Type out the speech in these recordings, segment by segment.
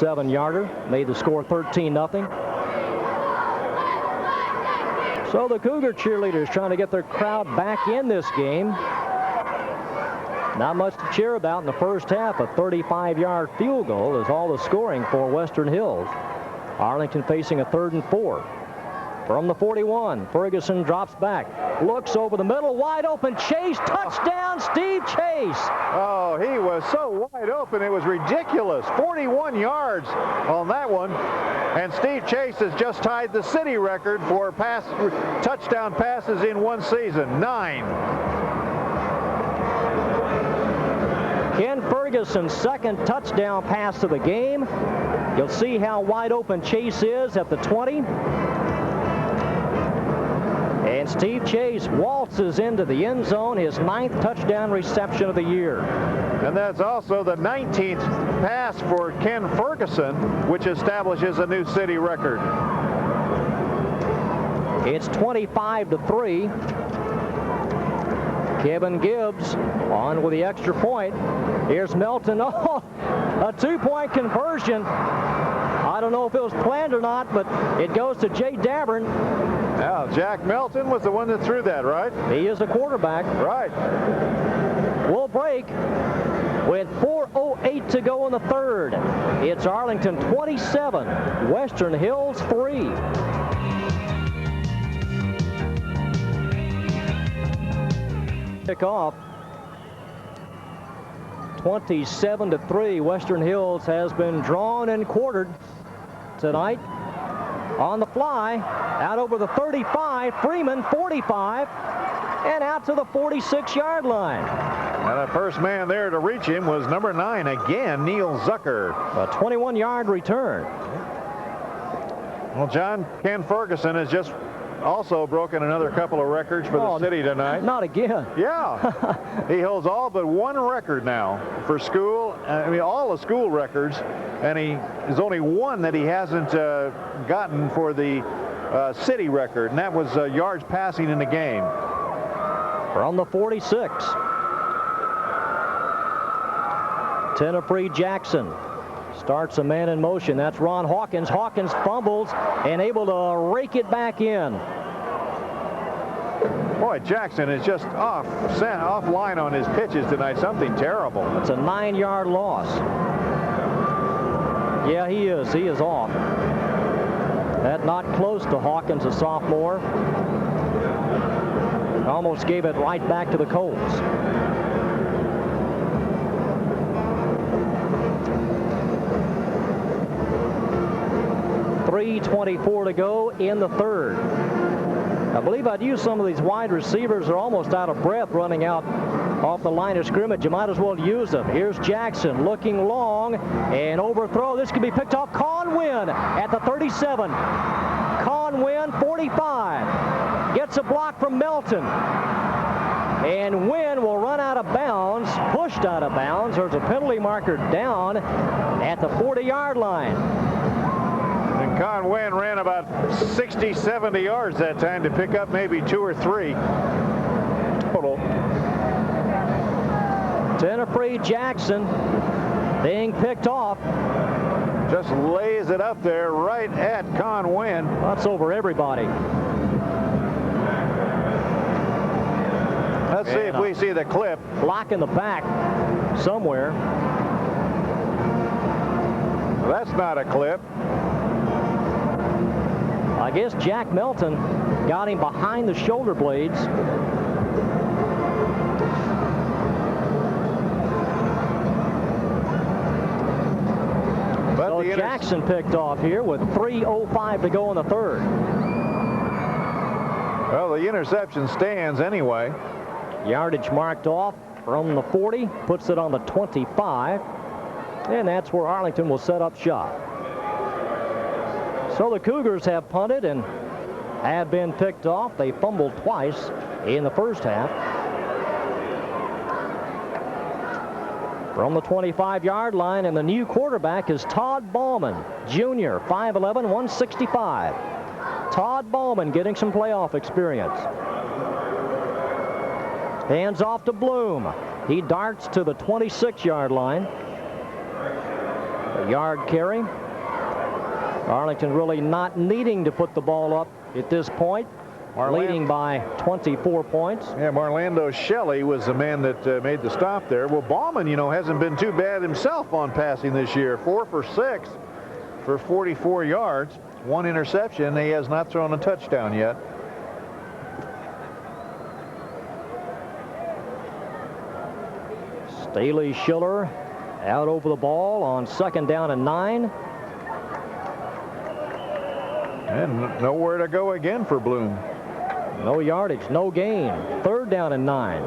7-yarder, made the score 13-0. So the Cougar cheerleaders trying to get their crowd back in this game. Not much to cheer about in the first half. A 35-yard field goal is all the scoring for Western Hills. Arlington facing a 3rd and 4. From the 41, Ferguson drops back, looks over the middle, wide open, Chase, touchdown, Steve Chase. Oh, he was so wide open, it was ridiculous. 41 yards on that one. And Steve Chase has just tied the city record for touchdown passes in one season, 9. Ken Ferguson's 2nd touchdown pass of the game. You'll see how wide open Chase is at the 20. And Steve Chase waltzes into the end zone, his 9th touchdown reception of the year. And that's also the 19th pass for Ken Ferguson, which establishes a new city record. It's 25-3. Kevin Gibbs on with the extra point. Here's Melton. Oh, a 2-point conversion. I don't know if it was planned or not, but it goes to Jay Davern. Now, Jack Melton was the one that threw that, right? He is the quarterback. Right. We'll break with 4:08 to go in the 3rd. It's Arlington 27, Western Hills 3. Kick-off. 27-3. Western Hills has been drawn and quartered tonight. On the fly, out over the 35, Freeman 45, and out to the 46-yard line. And the first man there to reach him was number 9 again, Neil Zucker. A 21-yard return. Well, John, Ken Ferguson has just also broken another couple of records for the city tonight. Not again. Yeah. He holds all but one record now for school. I mean, all the school records. And there's only one that he hasn't gotten for the city record, and that was yards passing in the game. From the 46. Tenafree Jackson starts a man in motion. That's Ron Hawkins. Hawkins fumbles and able to rake it back in. Boy, Jackson is just offline on his pitches tonight. Something terrible. It's a 9-yard loss. Yeah, he is. He is off. That not close to Hawkins, a sophomore. Almost gave it right back to the Colts. .324 to go in the 3rd. I believe I'd use some of these wide receivers. They're almost out of breath running out off the line of scrimmage. You might as well use them. Here's Jackson looking long and overthrow. This could be picked off. Conwin at the 37. Conwin 45. Gets a block from Melton. And Wynn will run out of bounds, pushed out of bounds. There's a penalty marker down at the 40-yard line. And Conwin ran about 60, 70 yards that time to pick up maybe 2 or 3 total. Tenafree Jackson being picked off. Just lays it up there right at Conwin. That's over everybody. Let's see if we see the clip. Block in the back somewhere. That's not a clip. I guess Jack Melton got him behind the shoulder blades. So Jackson picked off here with 3:05 to go in the 3rd. Well, the interception stands anyway. Yardage marked off from the 40, puts it on the 25, and that's where Arlington will set up shop. So the Cougars have punted and have been picked off. They fumbled twice in the first half. From the 25-yard line, and the new quarterback is Todd Ballman, junior, 5'11", 165. Todd Ballman getting some playoff experience. Hands off to Bloom. He darts to the 26-yard line. A yard carry. Arlington really not needing to put the ball up at this point. Leading by 24 points. Yeah, Marlando Shelley was the man that made the stop there. Well, Bauman, you know, hasn't been too bad himself on passing this year. 4 for 6 for 44 yards. 1 interception. He has not thrown a touchdown yet. Staley Schiller out over the ball on 2nd down and 9. And nowhere to go again for Bloom. No yardage, no gain. 3rd down and 9.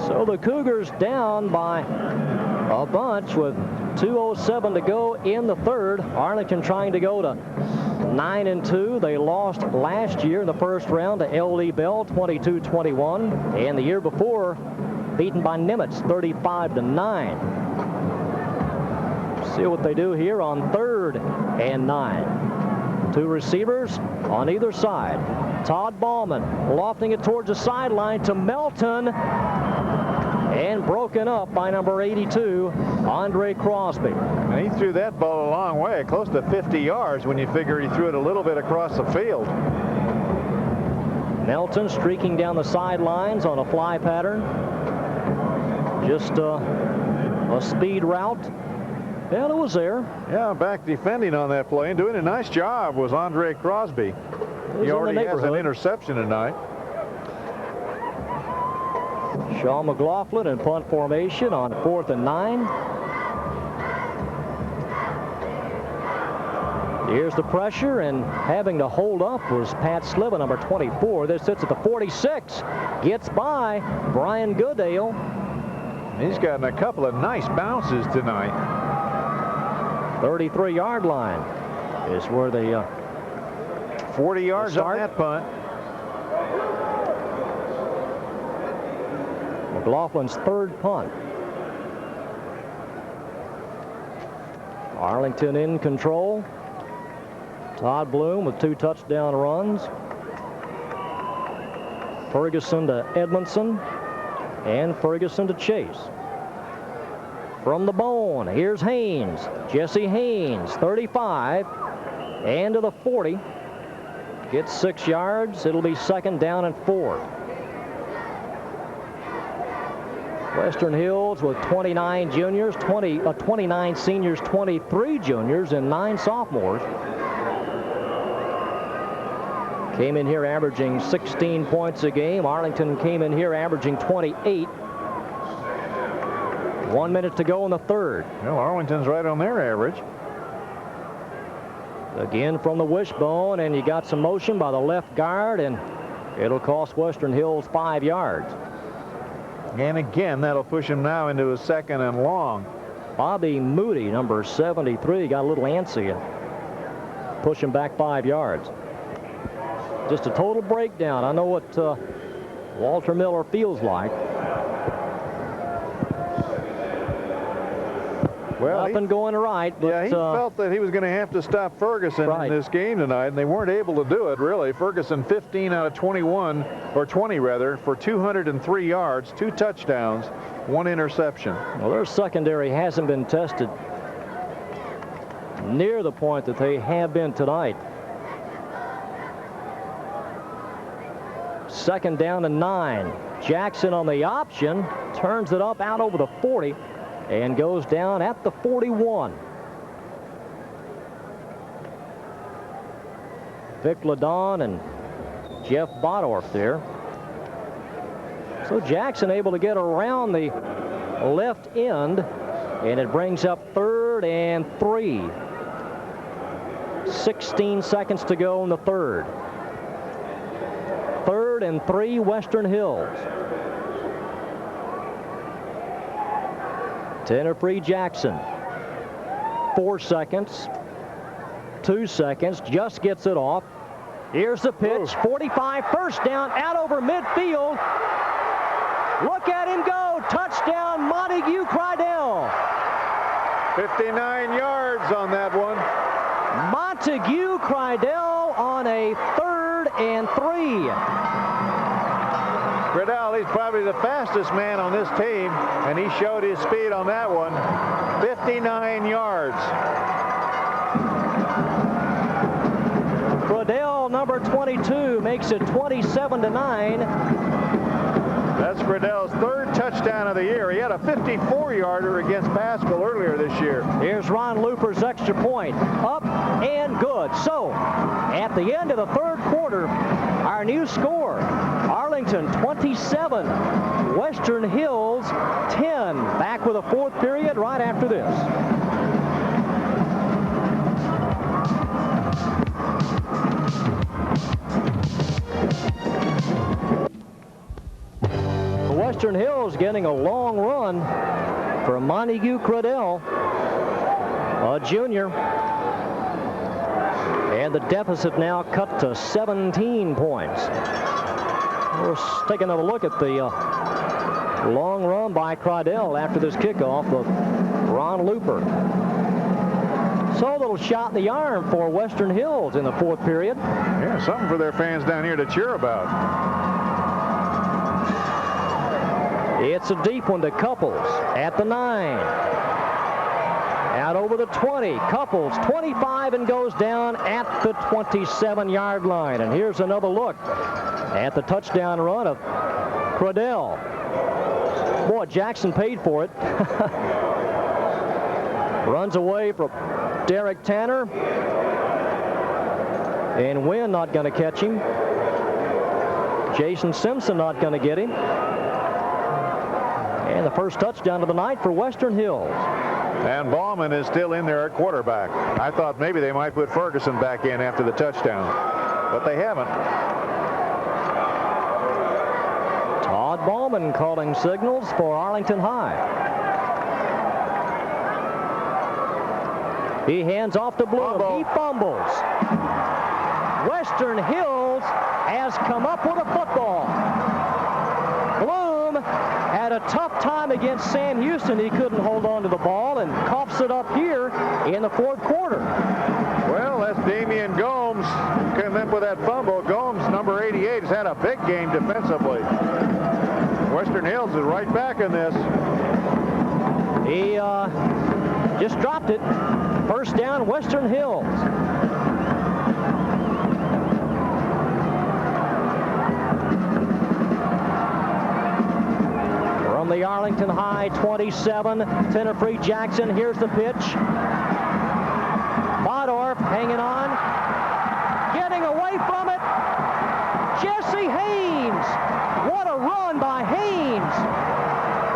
So the Cougars down by a bunch with 2:07 to go in the 3rd. Arlington trying to go to 9-2. They lost last year in the 1st round to L.D. Bell 22-21, and the year before beaten by Nimitz 35-9. See what they do here on 3rd and 9. 2 receivers on either side. Todd Bauman lofting it towards the sideline to Melton, and broken up by number 82, Andre Crosby. And he threw that ball a long way, close to 50 yards when you figure he threw it a little bit across the field. Melton streaking down the sidelines on a fly pattern. Just a speed route. Well, it was there. Yeah, back defending on that play and doing a nice job was Andre Crosby. He already has an interception tonight. Sean McLaughlin in punt formation on 4th and 9. Here's the pressure, and having to hold up was Pat Sliva, number 24. This sits at the 46. Gets by Brian Goodale. He's gotten a couple of nice bounces tonight. 33-yard line is where the 40 yards on that punt. McLaughlin's 3rd punt. Arlington in control. Todd Bloom with 2 touchdown runs. Ferguson to Edmondson, and Ferguson to Chase. From the bone, here's Haynes. Jesse Haynes, 35, and to the 40. Gets 6 yards. It'll be 2nd down and 4. Western Hills with 29 juniors, 29 seniors, 23 juniors, and 9 sophomores. Came in here averaging 16 points a game. Arlington came in here averaging 28. 1 minute to go in the 3rd. Well, Arlington's right on their average. Again from the wishbone, and you got some motion by the left guard, and it'll cost Western Hills 5 yards. And again, that'll push him now into a 2nd and long. Bobby Moody, number 73, got a little antsy and push him back 5 yards. Just a total breakdown. I know what Walter Miller feels like. Well, nothing going right. But, yeah, he felt that he was going to have to stop Ferguson in this game tonight, and they weren't able to do it, really. Ferguson 15 out of 21, or 20 rather, for 203 yards, 2 touchdowns, 1 interception. Well, their secondary hasn't been tested near the point that they have been tonight. 2nd down and 9. Jackson on the option, turns it up out over the 40. And goes down at the 41. Vic Ladon and Jeff Bodorf there. So Jackson able to get around the left end, and it brings up 3rd and 3. 16 seconds to go in the 3rd. 3rd and 3, Western Hills. Tenor-free Jackson. 4 seconds. 2 seconds. Just gets it off. Here's the pitch. 45, 1st down, out over midfield. Look at him go. Touchdown, Montague Crydell. 59 yards on that one. Montague Crydell on a 3rd and 3. Cradell, he's probably the fastest man on this team, and he showed his speed on that one. 59 yards. Cradell, number 22, makes it 27-9. That's Cradell's third touchdown of the year. He had a 54-yarder against Pascal earlier this year. Here's Ron Looper's extra point. Up and good. So, at the end of the third quarter, our new score, Arlington 27, Western Hills 10. Back with a fourth period right after this. Western Hills getting a long run for Montague Cradell, a junior. And the deficit now cut to 17 points. Let's take another look at the long run by Cradell after this kickoff of Ron Looper. So a little shot in the arm for Western Hills in the fourth period. Yeah, something for their fans down here to cheer about. It's a deep one to Couples at the 9. Out over the 20. Couples 25 and goes down at the 27-yard line. And here's another look at the touchdown run of Cradell. Boy, Jackson paid for it. Runs away from Derek Tanner. And Wynn not going to catch him. Jason Simpson not going to get him. And the first touchdown of the night for Western Hills. And Bauman is still in there at quarterback. I thought maybe they might put Ferguson back in after the touchdown, but they haven't. Todd Bauman calling signals for Arlington High. He hands off to Bloom. He fumbles. Western Hills has come up with a football. Bloom had a tough time against Sam Houston. He couldn't hold on to the ball and coughs it up here in the fourth quarter. Well, that's Damian Gomes came up with that fumble. Gomes, number 88, has had a big game defensively. Western Hills is right back in this. He just dropped it. First down, Western Hills. From the Arlington High 27, Tenafree Jackson. Here's the pitch. Bodorf hanging on. Getting away from it. Jesse Haynes. What a run by Haynes.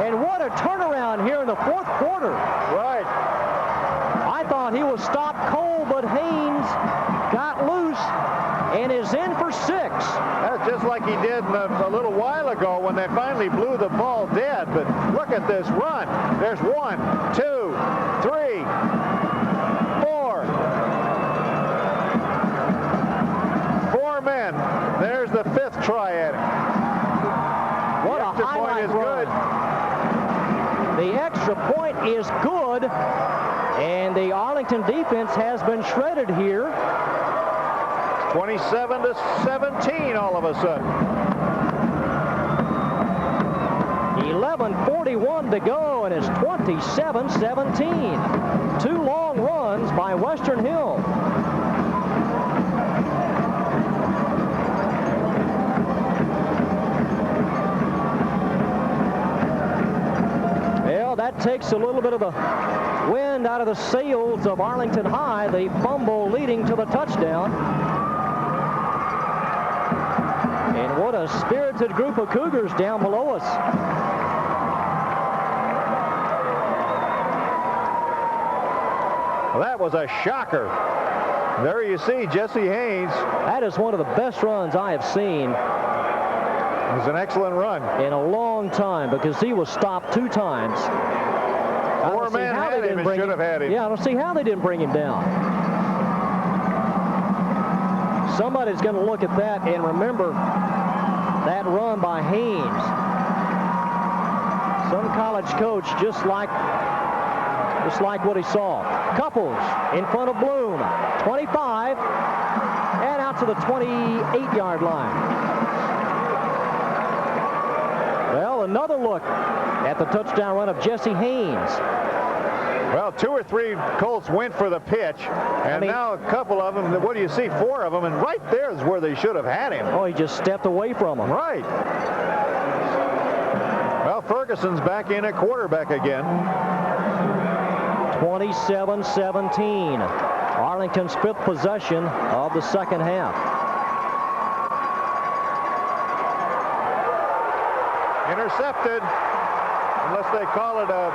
And what a turnaround here in the fourth quarter. Right. I thought he was stopped cold, but Haynes got loose and is in for 6. That's just like he did a little while ago when they finally blew the ball dead. But look at this run. There's 1, 2, 3, 4. 4 men. There's the 5th try at it. What a highlight run. The extra point is good, and the Arlington defense has been shredded here. 27-17 all of a sudden. 11:41 to go, and it's 27-17. 2 long runs by Western Hill. Well, that takes a little bit of the wind out of the sails of Arlington High. The fumble leading to the touchdown. And what a spirited group of Cougars down below us. Well, that was a shocker. There you see Jesse Haynes. That is one of the best runs I have seen. It was an excellent run. In a long time, because he was stopped 2 times. 4 men had him and should have had him. Yeah, I don't see how they didn't bring him down. Somebody's going to look at that and remember that run by Haynes. Some college coach just like what he saw. Couples in front of Bloom. 25 and out to the 28-yard line. another look at the touchdown run of Jesse Haynes. Well, 2 or 3 Colts went for the pitch, and now a couple of them, what do you see, 4 of them, and right there is where they should have had him. Oh, he just stepped away from him. Right. Well, Ferguson's back in at quarterback again. 27-17. Arlington's 5th possession of the second half. Intercepted. Unless they call it an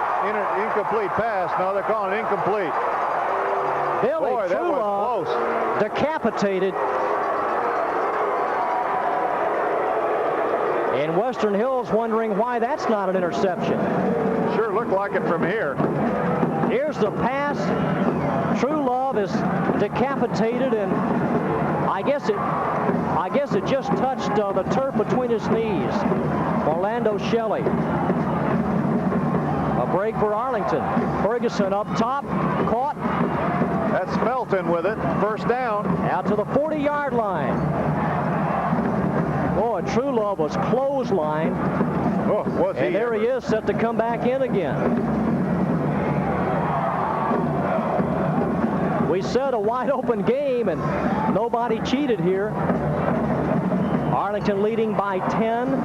incomplete pass. No, they're calling it incomplete. Billy Boy, that was close. Decapitated. And Western Hills wondering why that's not an interception. Sure looked like it from here. Here's the pass. True Love is decapitated, and I guess it just touched the turf between his knees. Orlando Shelley. A break for Arlington. Ferguson up top, caught. That's Felton with it. First down. Out to the 40-yard line. Boy, True Love was clotheslined. Oh, was he? And there he is, set to come back in again. We said a wide open game, and nobody cheated here. Arlington leading by 10.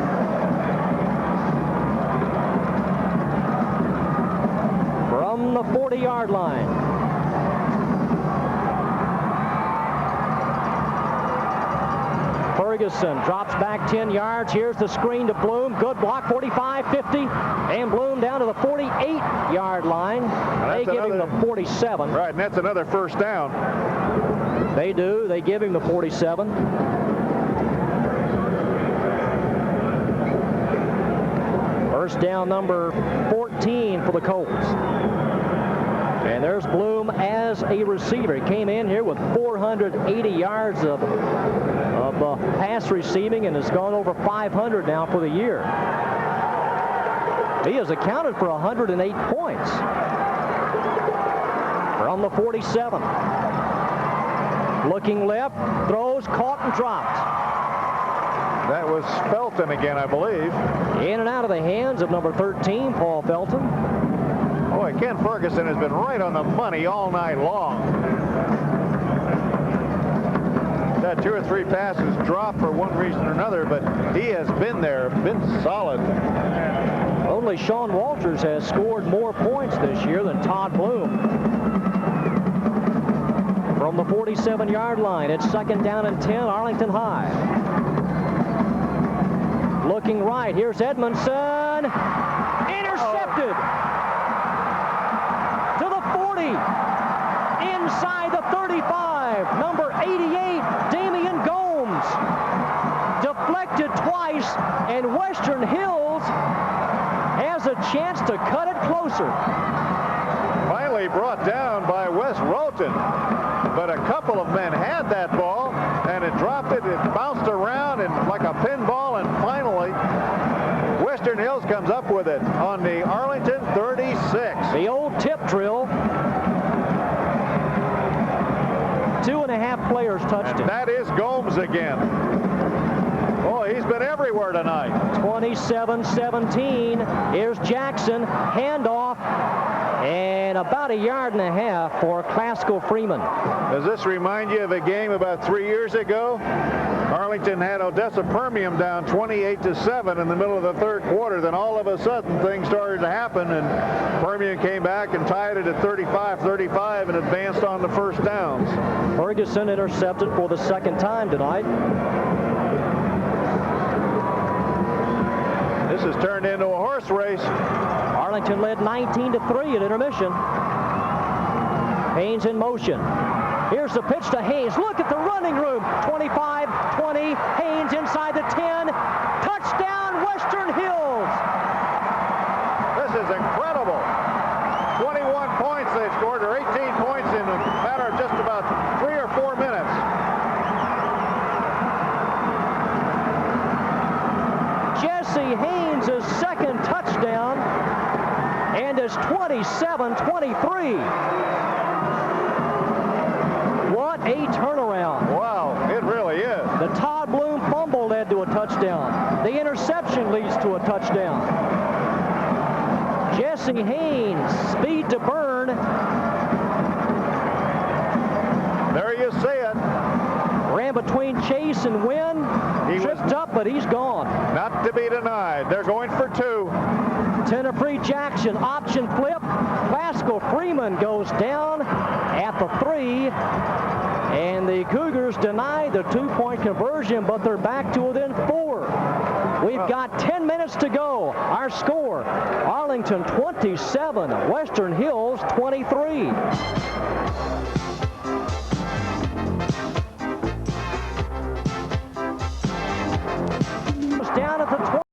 From the 40-yard line. Ferguson drops back 10 yards. Here's the screen to Bloom. Good block, 45, 50. And Bloom down to the 48-yard line. They give him the 47. Right, and that's another first down. They do. They give him the 47. First down number 14 for the Colts. And there's Bloom as a receiver. He came in here with 480 yards of pass receiving and has gone over 500 now for the year. He has accounted for 108 points. From the 47. Looking left, throws, caught and dropped. That was Felton again, I believe. In and out of the hands of number 13, Paul Felton. Boy, Ken Ferguson has been right on the money all night long. Had 2 or 3 passes dropped for one reason or another, but he has been there, been solid. Only Sean Walters has scored more points this year than Todd Bloom. From the 47-yard line, it's second down and 10, Arlington High. Looking right, here's Edmondson. Intercepted. To the 40. Inside the 35. Number 88, Damian Gomes. Deflected twice, and Western Hills has a chance to cut it closer. Finally brought down by Wes Roten. But a couple of men had that ball, and it dropped it. It bounced around and like a pinball, and finally Western Hills comes up with it on the Arlington 36. The old tip drill. 2.5 players touched him. That is Gomes again. Boy, he's been everywhere tonight. 27-17. Here's Jackson. Handoff. And about 1.5 yards for Classical Freeman. Does this remind you of a game about 3 years ago? Arlington had Odessa Permian down 28-7 in the middle of the third quarter. Then all of a sudden things started to happen, and Permian came back and tied it at 35-35 and advanced on the first downs. Ferguson intercepted for the second time tonight. This has turned into a horse race. Arlington led 19-3 at intermission. Haynes in motion. Here's the pitch to Haynes. Look at the running room. 25-20. Haynes inside the 10. Touchdown, Western Hills. This is incredible. 21 points they scored, or 18 points in a matter of just about 3 or 4 minutes. Jesse Haynes' second touchdown, and is 27-23. What a turnaround. Wow, it really is. The Todd Bloom fumble led to a touchdown. The interception leads to a touchdown. Jesse Haynes, speed to burn. There you see it. Ran between Chase and Wynn. He Tripped up, but he's gone. Not to be denied. They're going for 2. Tenafree Jackson, option flip. Pascal Freeman goes down at the 3. And the Cougars deny the 2-point conversion, but they're back to within 4. We've got 10 minutes to go. Our score, Arlington 27, Western Hills 23.